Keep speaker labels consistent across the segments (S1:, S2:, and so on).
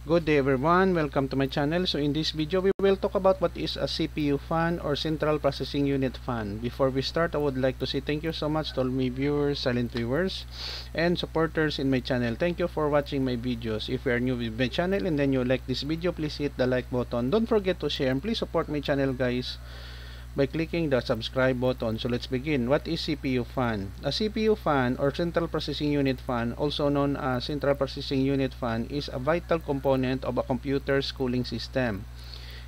S1: Good day everyone, welcome to my channel. So in this video we will talk about what is a CPU fan or Central Processing Unit fan. Before we start, I would like to say thank you so much to all my viewers, silent viewers, and supporters in my channel. Thank you for watching my videos. If you are new with my channel and then you like this video, please hit the like button. Don't forget to share and please support my channel guys by clicking the subscribe button. So let's begin. What is CPU fan? A CPU fan or Central Processing Unit fan, also known as Central Processing Unit fan, is a vital component of a computer's cooling system.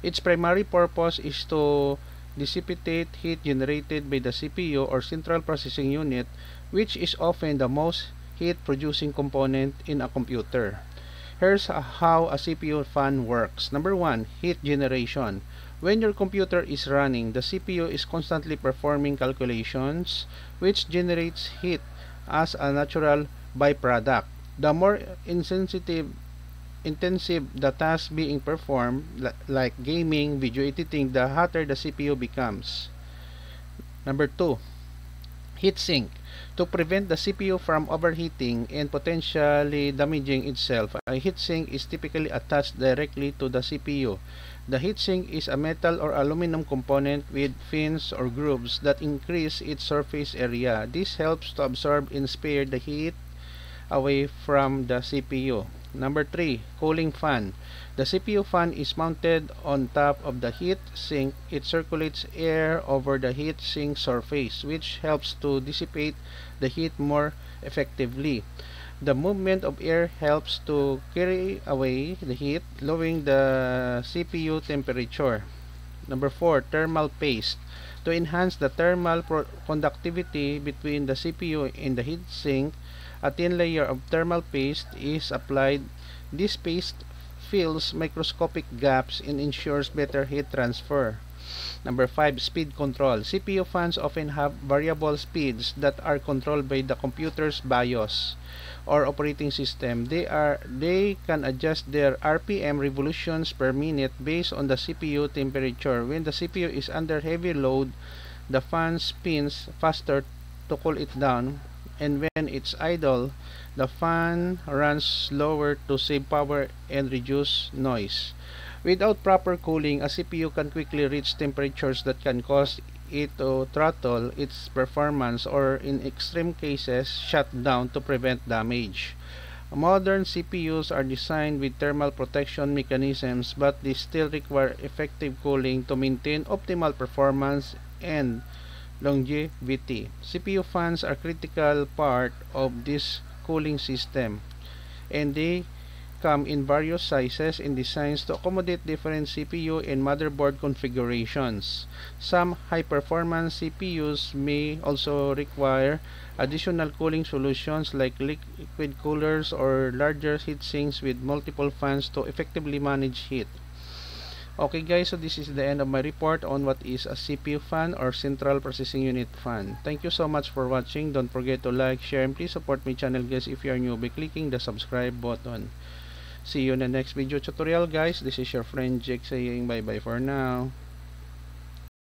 S1: Its primary purpose is to dissipate heat generated by the CPU or Central Processing Unit, which is often the most heat producing component in a computer. Here's how a CPU fan works. Number 1, heat generation. When your computer is running, the CPU is constantly performing calculations which generates heat as a natural byproduct. The more intensive the task being performed, like gaming, video editing, the hotter the CPU becomes. Number 2, heatsink. To prevent the CPU from overheating and potentially damaging itself, a heatsink is typically attached directly to the CPU. The heatsink is a metal or aluminum component with fins or grooves that increase its surface area. This helps to absorb and spare the heat away from the CPU. Number 3, cooling fan. The CPU fan is mounted on top of the heat sink. It circulates air over the heat sink surface, which helps to dissipate the heat more effectively. The movement of air helps to carry away the heat, lowering the CPU temperature. Number 4, thermal paste. To enhance the thermal conductivity between the CPU and the heat sink, a thin layer of thermal paste is applied. This paste fills microscopic gaps and ensures better heat transfer. Number 5, speed control. CPU fans often have variable speeds that are controlled by the computer's BIOS or operating system. They can adjust their RPM, revolutions per minute, based on the CPU temperature. When the CPU is under heavy load, the fan spins faster to cool it down, and when it's idle, the fan runs slower to save power and reduce noise. Without proper cooling, a CPU can quickly reach temperatures that can cause it to throttle its performance or, in extreme cases, shut down to prevent damage. Modern CPUs are designed with thermal protection mechanisms, but they still require effective cooling to maintain optimal performance and longevity. CPU fans are a critical part of this cooling system, and they come in various sizes and designs to accommodate different CPU and motherboard configurations. Some high-performance CPUs may also require additional cooling solutions like liquid coolers or larger heatsinks with multiple fans to effectively manage heat. Okay guys, so this is the end of my report on what is a CPU fan or Central Processing Unit fan. Thank you so much for watching. Don't forget to like, share, and please support my channel guys if you are new by clicking the subscribe button. See you in the next video tutorial guys. This is your friend Jake saying bye bye for now.